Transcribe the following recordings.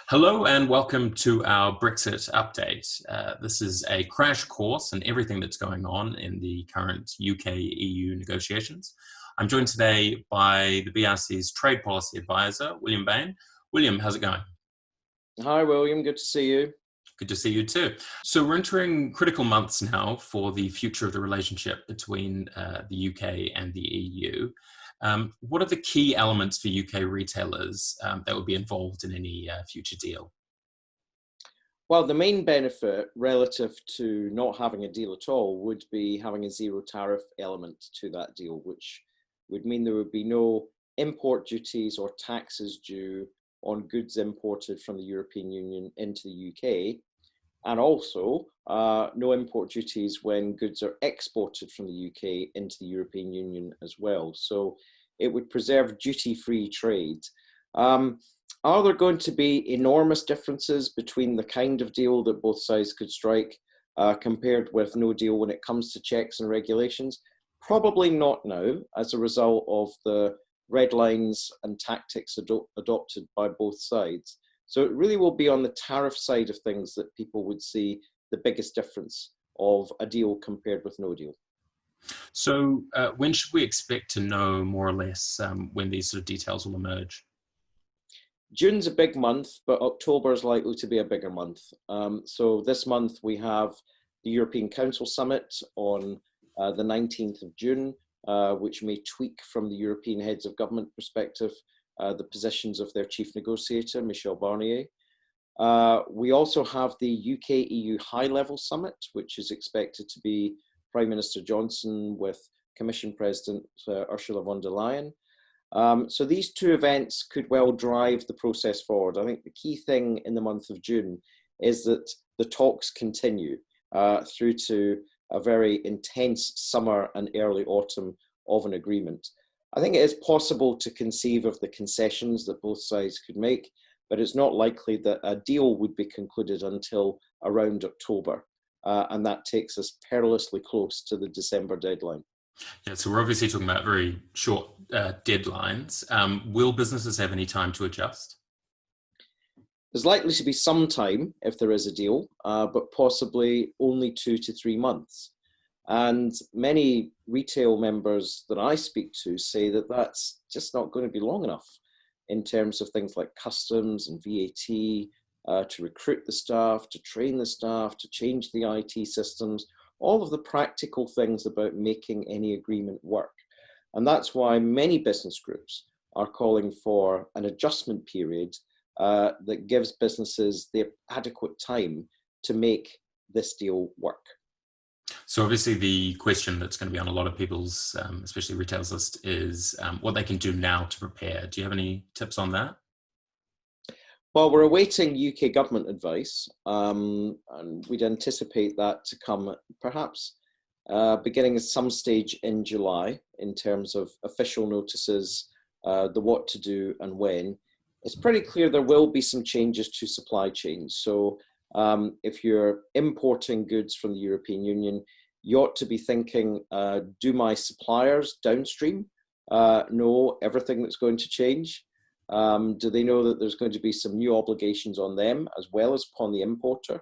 Hello and welcome to our Brexit update. This is a crash course in everything that's going on in the current UK-EU negotiations. I'm joined today by the BRC's Trade Policy Advisor, William Bain. William, how's it going? Hi, William. Good to see you. Good to see you too. So we're entering critical months now for the future of the relationship between the UK and the EU. What are the key elements for UK retailers that would be involved in any future deal? Well, the main benefit relative to not having a deal at all would be having a zero tariff element to that deal, which would mean there would be no import duties or taxes due on goods imported from the European Union into the UK, and also no import duties when goods are exported from the UK into the European Union as well. So it would preserve duty-free trade. Um, are there going to be enormous differences between the kind of deal that both sides could strike compared with no deal when it comes to checks and regulations? Probably not now, as a result of the red lines and tactics adopted by both sides. So it really will be on the tariff side of things that people would see the biggest difference of a deal compared with no deal. So when should we expect to know more or less when these sort of details will emerge? June's a big month, but October is likely to be a bigger month. So this month we have the European Council Summit on the 19th of June, which may tweak from the European heads of government perspective the positions of their chief negotiator, Michel Barnier. We also have the UK-EU high-level summit, which is expected to be Prime Minister Johnson with Commission President Ursula von der Leyen. So these two events could well drive the process forward. I think the key thing in the month of June is that the talks continue through to a very intense summer and early autumn of an agreement. I think it is possible to conceive of the concessions that both sides could make, but it's not likely that a deal would be concluded until around October. And that takes us perilously close to the December deadline. Yeah, so we're obviously talking about very short deadlines. Will businesses have any time to adjust? There's likely to be some time if there is a deal, but possibly only 2 to 3 months. And many retail members that I speak to say that that's just not going to be long enough in terms of things like customs and VAT, to recruit the staff, to train the staff, to change the IT systems, all of the practical things about making any agreement work. And that's why many business groups are calling for an adjustment period that gives businesses the adequate time to make this deal work. So obviously the question that's going to be on a lot of people's, especially retailers list, is what they can do now to prepare. Do you have any tips on that? Well, we're awaiting UK government advice, and we'd anticipate that to come perhaps beginning at some stage in July in terms of official notices, the what to do and when. It's pretty clear there will be some changes to supply chains. So if you're importing goods from the European Union, you ought to be thinking, do my suppliers downstream know everything that's going to change? Do they know that there's going to be some new obligations on them as well as upon the importer?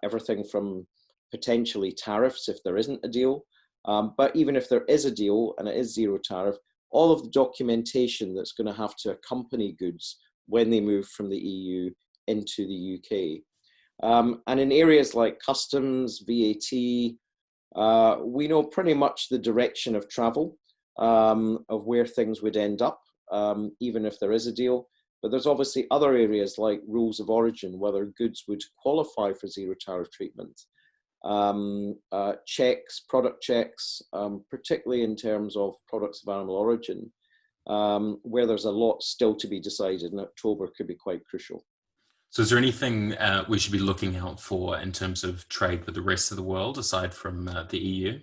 Everything from potentially tariffs if there isn't a deal. But even if there is a deal and it is zero tariff, all of the documentation that's going to have to accompany goods when they move from the EU into the UK. And in areas like customs, VAT, we know pretty much the direction of travel of where things would end up, even if there is a deal. But there's obviously other areas like rules of origin, whether goods would qualify for zero tariff treatment, checks, product checks, particularly in terms of products of animal origin, where there's a lot still to be decided, and October could be quite crucial. So is there anything we should be looking out for in terms of trade with the rest of the world aside from the EU?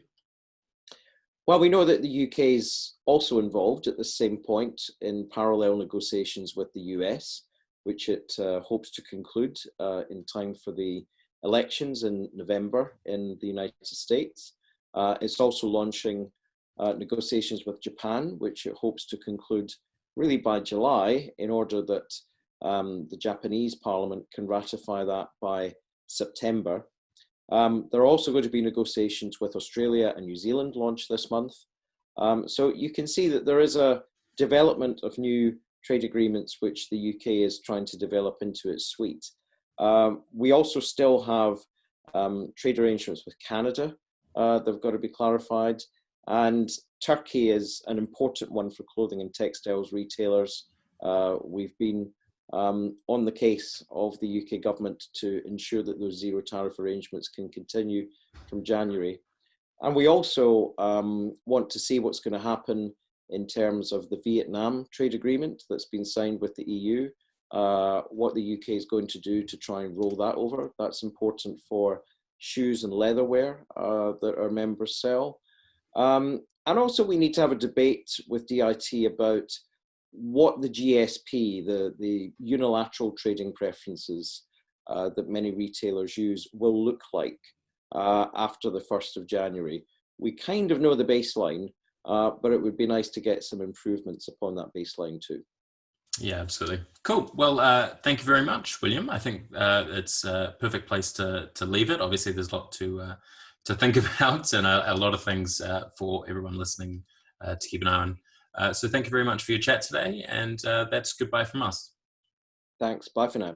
Well, we know that the UK is also involved at the same point in parallel negotiations with the US, which it hopes to conclude in time for the elections in November in the United States. It's also launching negotiations with Japan, which it hopes to conclude really by July, in order that the Japanese Parliament can ratify that by September. There are also going to be negotiations with Australia and New Zealand launched this month. So you can see that there is a development of new trade agreements which the UK is trying to develop into its suite. We also still have trade arrangements with Canada that have got to be clarified, and Turkey is an important one for clothing and textiles retailers. We've been on the case of the UK government to ensure that those zero tariff arrangements can continue from January. And we also want to see what's going to happen in terms of the Vietnam trade agreement that's been signed with the EU, what the UK is going to do to try and roll that over. That's important for shoes and leatherware that our members sell. And also we need to have a debate with DIT about what the GSP, the unilateral trading preferences that many retailers use, will look like after the 1st of January. We kind of know the baseline, but it would be nice to get some improvements upon that baseline too. Yeah, absolutely. Cool. Well, thank you very much, William. I think it's a perfect place to leave it. Obviously, there's a lot to think about and a lot of things for everyone listening to keep an eye on. So thank you very much for your chat today, and that's goodbye from us. Thanks. Bye for now.